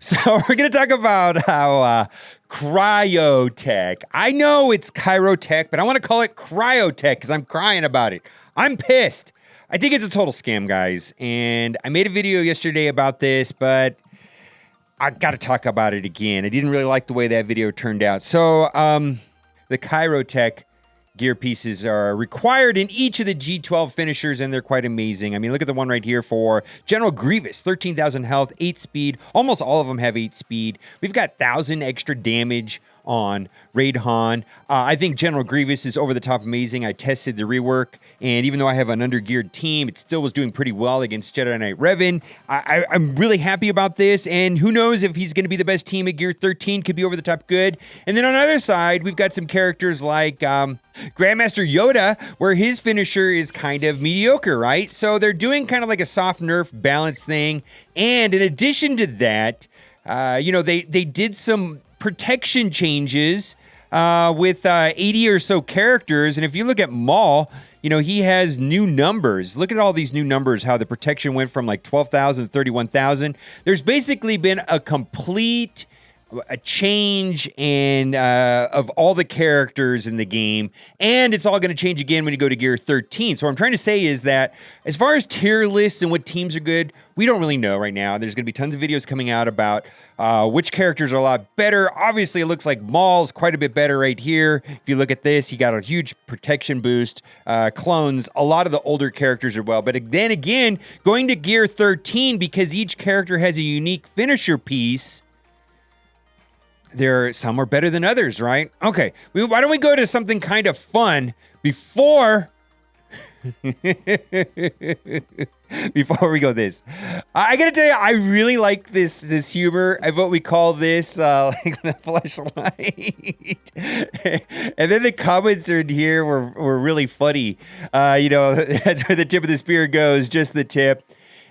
So we're going to talk about how Kyrotech. I know it's Kyrotech, but I want to call it Kyrotech because I'm crying about it. I'm pissed. I think it's a total scam, guys. And I made a video yesterday about this, but I got to talk about it again. I didn't really like the way that video turned out. So the Kyrotech gear pieces are required in each of the G12 finishers, and they're quite amazing. I mean, look at the one right here for General Grievous, 13,000 health, 8 speed. Almost all of them have 8 speed. We've got 1,000 extra damage on Raid Han. I think General Grievous is over the top amazing. I tested the rework, and even though I have an undergeared team, it still was doing pretty well against Jedi Knight Revan. I'm really happy about this, and who knows if he's going to be the best team at Gear 13, could be over the top good. And then on the other side, we've got some characters like Grandmaster Yoda, where his finisher is kind of mediocre, right? So they're doing kind of like a soft nerf balance thing. And in addition to that, they did some protection changes with 80 or so characters. And if you look at Maul, he has new numbers. Look at all these new numbers, how the protection went from like 12,000 to 31,000. There's basically been a complete change in of all the characters in the game, and it's all going to change again when you go to Gear 13. So what I'm trying to say is that as far as tier lists and what teams are good, we don't really know right now. There's going to be tons of videos coming out about which characters are a lot better. Obviously, it looks like Maul's quite a bit better right here. If you look at this, he got a huge protection boost. Clones, a lot of the older characters are well. But then again, going to Gear 13, because each character has a unique finisher piece, some are better than others, right? Okay, why don't we go to something kind of fun before before we go this. I gotta tell you, I really like this humor of what we call this, like the flashlight. And then the comments in here were really funny. That's where the tip of the spear goes, just the tip.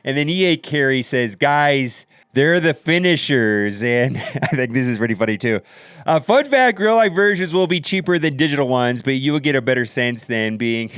And then EA Carey says, guys, they're the finishers, and I think this is pretty funny too. Fun fact, real-life versions will be cheaper than digital ones, but you will get a better sense than being...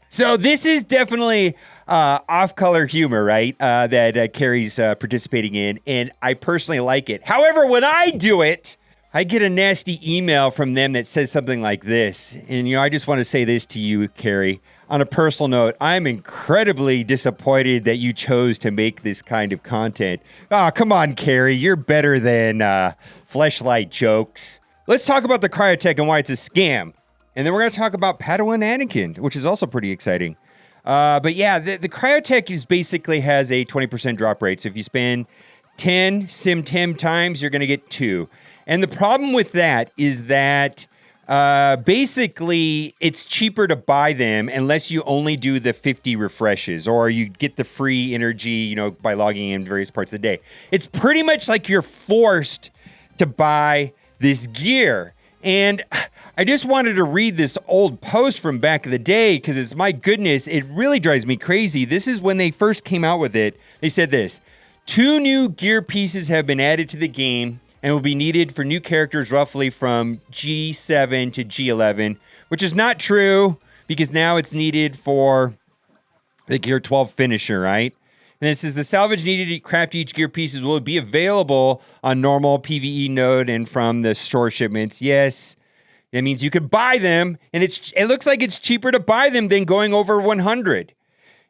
So this is definitely off-color humor, right, that Carrie's participating in, and I personally like it. However, when I do it, I get a nasty email from them that says something like this, and I just want to say this to you, Carrie. On a personal note, I'm incredibly disappointed that you chose to make this kind of content. Oh, come on, Carrie. You're better than fleshlight jokes. Let's talk about the Kyrotech and why it's a scam. And then we're going to talk about Padawan Anakin, which is also pretty exciting. But yeah, the Kyrotech basically has a 20% drop rate. So if you spend 10 Sim 10 times, you're going to get 2. And the problem with that is that basically, it's cheaper to buy them unless you only do the 50 refreshes or you get the free energy, by logging in various parts of the day. It's pretty much like you're forced to buy this gear. And I just wanted to read this old post from back in the day because it's, my goodness, it really drives me crazy. This is when they first came out with it. They said this: 2 new gear pieces have been added to the game and will be needed for new characters roughly from G7 to G11, which is not true because now it's needed for the Gear 12 finisher, right? And it says the salvage needed to craft each gear pieces will be available on normal PvE node and from the store shipments. Yes, that means you could buy them, and it looks like it's cheaper to buy them than going over 100.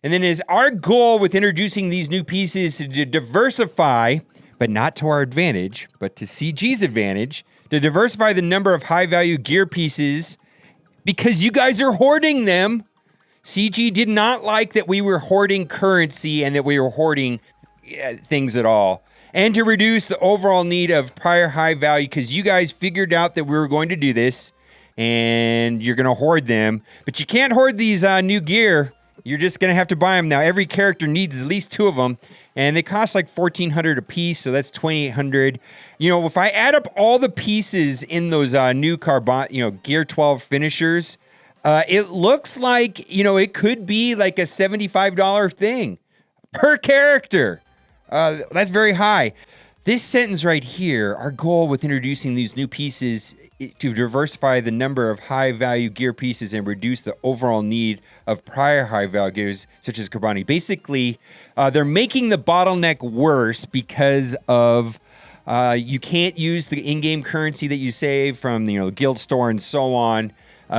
And then is our goal with introducing these new pieces to diversify, but not to our advantage, but to CG's advantage, to diversify the number of high-value gear pieces because you guys are hoarding them. CG did not like that we were hoarding currency and that we were hoarding things at all. And to reduce the overall need of prior high value because you guys figured out that we were going to do this and you're going to hoard them. But you can't hoard these new gear. You're just going to have to buy them now. Every character needs at least 2 of them. And they cost like $1,400 a piece, so that's $2,800. If I add up all the pieces in those new Gear 12 finishers, it looks like, it could be like a $75 thing per character. That's very high. This sentence right here, our goal with introducing these new pieces to diversify the number of high-value gear pieces and reduce the overall need of prior high-value gears, such as Kobani. Basically, they're making the bottleneck worse because of you can't use the in-game currency that you save from the guild store and so on.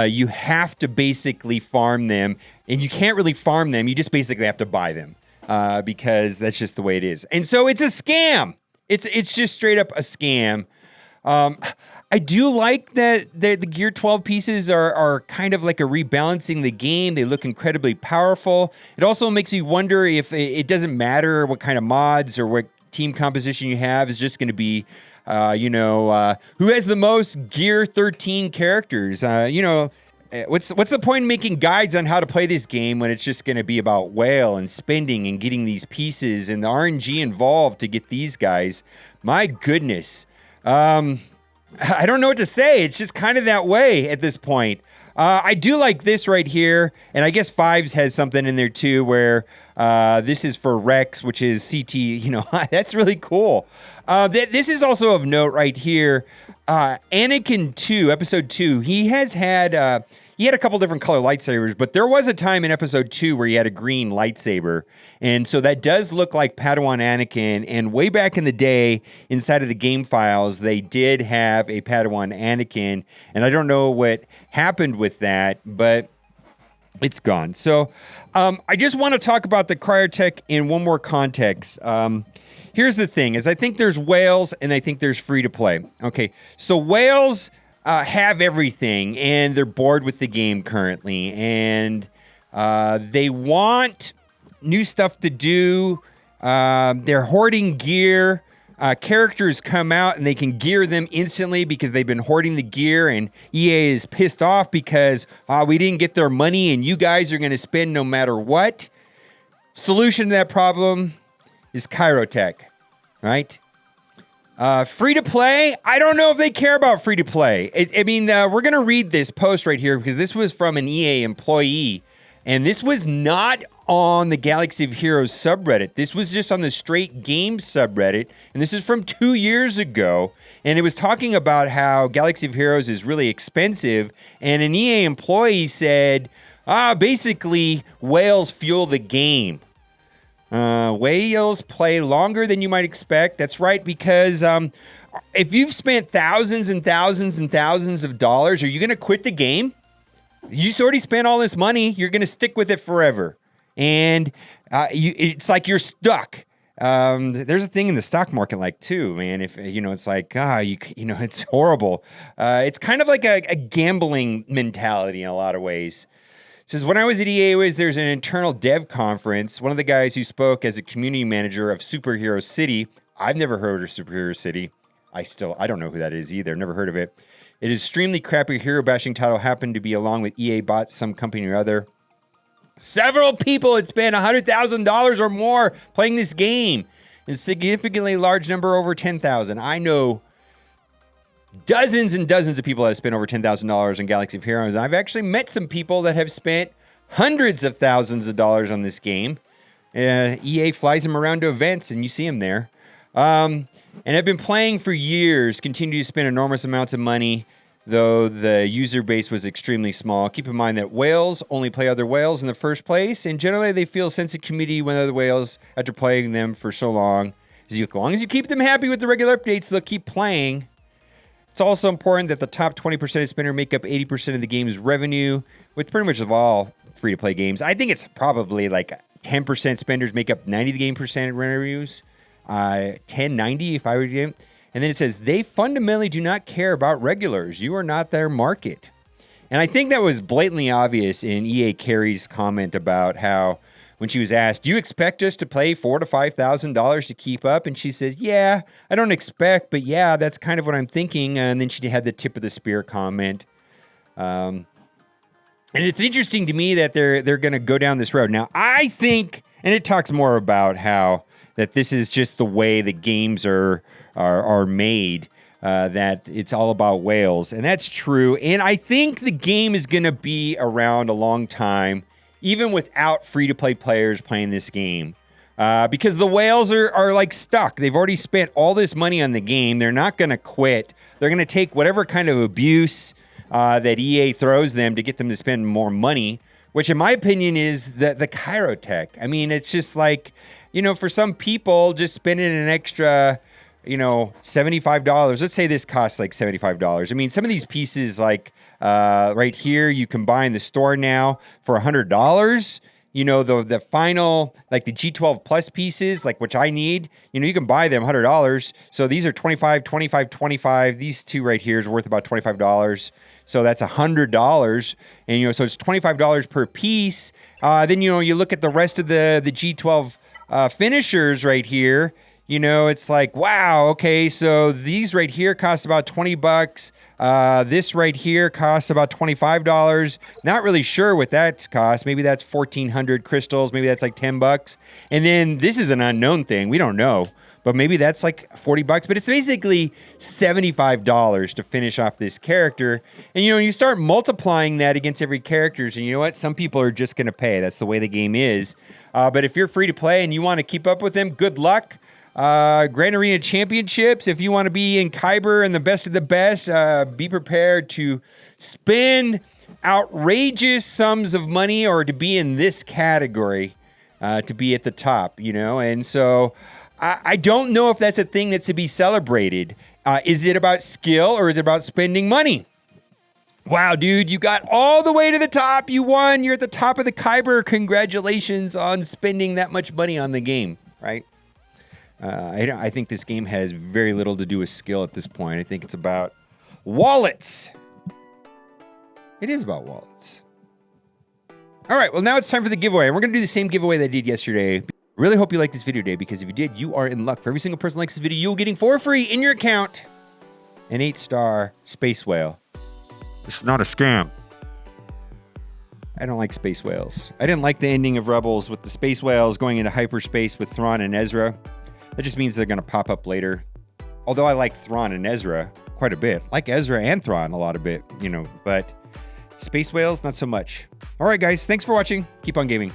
You have to basically farm them, and you can't really farm them. You just basically have to buy them because that's just the way it is. And so it's a scam. It's just straight up a scam. I do like that the Gear 12 pieces are kind of like a rebalancing the game. They look incredibly powerful. It also makes me wonder if it doesn't matter what kind of mods or what team composition you have. Is just going to be, who has the most Gear 13 characters? What's the point in making guides on how to play this game when it's just going to be about whale and spending and getting these pieces and the RNG involved to get these guys? My goodness. I don't know what to say. It's just kind of that way at this point. I do like this right here, and I guess Fives has something in there too where this is for Rex, which is CT. That's really cool. This is also of note right here. Anakin 2, Episode 2, he had a couple different color lightsabers, but there was a time in Episode 2 where he had a green lightsaber. And so that does look like Padawan Anakin. And way back in the day, inside of the game files, they did have a Padawan Anakin. And I don't know what happened with that, but it's gone. So I just want to talk about the Kyrotech in one more context. Here's the thing, is I think there's whales and I think there's free-to-play. Okay, so whales have everything, and they're bored with the game currently, and they want new stuff to do. They're hoarding gear. Characters come out, and they can gear them instantly because they've been hoarding the gear, and EA is pissed off because we didn't get their money, and you guys are going to spend no matter what. Solution to that problem is Kyrotech, right? Free to play. I don't know if they care about free to play. We're going to read this post right here because this was from an EA employee, and this was not on the Galaxy of Heroes subreddit. This was just on the Straight Games subreddit, and this is from 2 years ago, and it was talking about how Galaxy of Heroes is really expensive, and an EA employee said, basically, whales fuel the game. Whales play longer than you might expect. That's right, because if you've spent thousands and thousands and thousands of dollars, are you going to quit the game? You already spent all this money. You're going to stick with it forever. And it's like you're stuck. There's a thing in the stock market like too, man. If it's like it's horrible. It's kind of like a gambling mentality in a lot of ways. It says, when I was at EA, there's an internal dev conference. One of the guys who spoke as a community manager of Superhero City. I've never heard of Superhero City. I don't know who that is either. Never heard of it. It is extremely crappy hero bashing title. Happened to be along with EA bought some company or other. Several people had spent $100,000 or more playing this game. A significantly large number over 10,000. I know dozens and dozens of people that have spent over $10,000 on Galaxy of Heroes. I've actually met some people that have spent hundreds of thousands of dollars on this game. EA flies them around to events, and you see them there. And have been playing for years, continue to spend enormous amounts of money, though the user base was extremely small. Keep in mind that whales only play other whales in the first place, and generally they feel a sense of community when other whales, after playing them for so long. As long as you keep them happy with the regular updates, they'll keep playing. It's also important that the top 20% of spenders make up 80% of the game's revenue, with pretty much of all free-to-play games. I think it's probably like 10% spenders make up 90% of the game percent revenues. 1090 if I were to. And then it says, they fundamentally do not care about regulars. You are not their market. And I think that was blatantly obvious in EA Carey's comment about how when she was asked, do you expect us to pay $4,000 to $5,000 to keep up? And she says, yeah, I don't expect, but yeah, that's kind of what I'm thinking. And then she had the tip of the spear comment. And it's interesting to me that they're going to go down this road. Now, I think, and it talks more about how that this is just the way the games are made, that it's all about whales. And that's true. And I think the game is going to be around a long time, even without free-to-play players playing this game. because the whales are like stuck. They've already spent all this money on the game. They're not going to quit. They're going to take whatever kind of abuse that EA throws them to get them to spend more money, which in my opinion is the Kyrotech. I mean, it's just like, for some people, just spending an extra, $75. Let's say this costs like $75. I mean, some of these pieces, like right here, you can buy in the store now for $100. The final, like the G12 Plus pieces, like which I need, you can buy them $100. So these are 25, 25, 25. These two right here is worth about $25. So that's $100. And, so it's $25 per piece. Then, you look at the rest of the G12 finishers right here. It's like, wow, okay, so these right here cost about $20. This right here costs about $25. Not really sure what that costs. Maybe that's 1,400 crystals. Maybe that's like $10. And then this is an unknown thing. We don't know. But maybe that's like $40. But it's basically $75 to finish off this character. And, you start multiplying that against every character. And you know what? Some people are just going to pay. That's the way the game is. But if you're free to play and you want to keep up with them, good luck. Grand Arena Championships. If you want to be in Kyber and the best of the best, be prepared to spend outrageous sums of money or to be in this category, to be at the top, And so I don't know if that's a thing that's to be celebrated. Is it about skill or is it about spending money? Wow, dude, you got all the way to the top. You won. You're at the top of the Kyber. Congratulations on spending that much money on the game, right? I think this game has very little to do with skill at this point. I think it's about wallets. It is about wallets. All right, well, now it's time for the giveaway. We're going to do the same giveaway that I did yesterday. Really hope you liked this video today, because if you did, you are in luck. For every single person who likes this video, you're getting for free in your account an 8-star space whale. It's not a scam. I don't like space whales. I didn't like the ending of Rebels with the space whales going into hyperspace with Thrawn and Ezra. That just means they're going to pop up later. Although I like Thrawn and Ezra quite a bit. I like Ezra and Thrawn a lot of bit, but space whales, not so much. All right, guys, thanks for watching. Keep on gaming.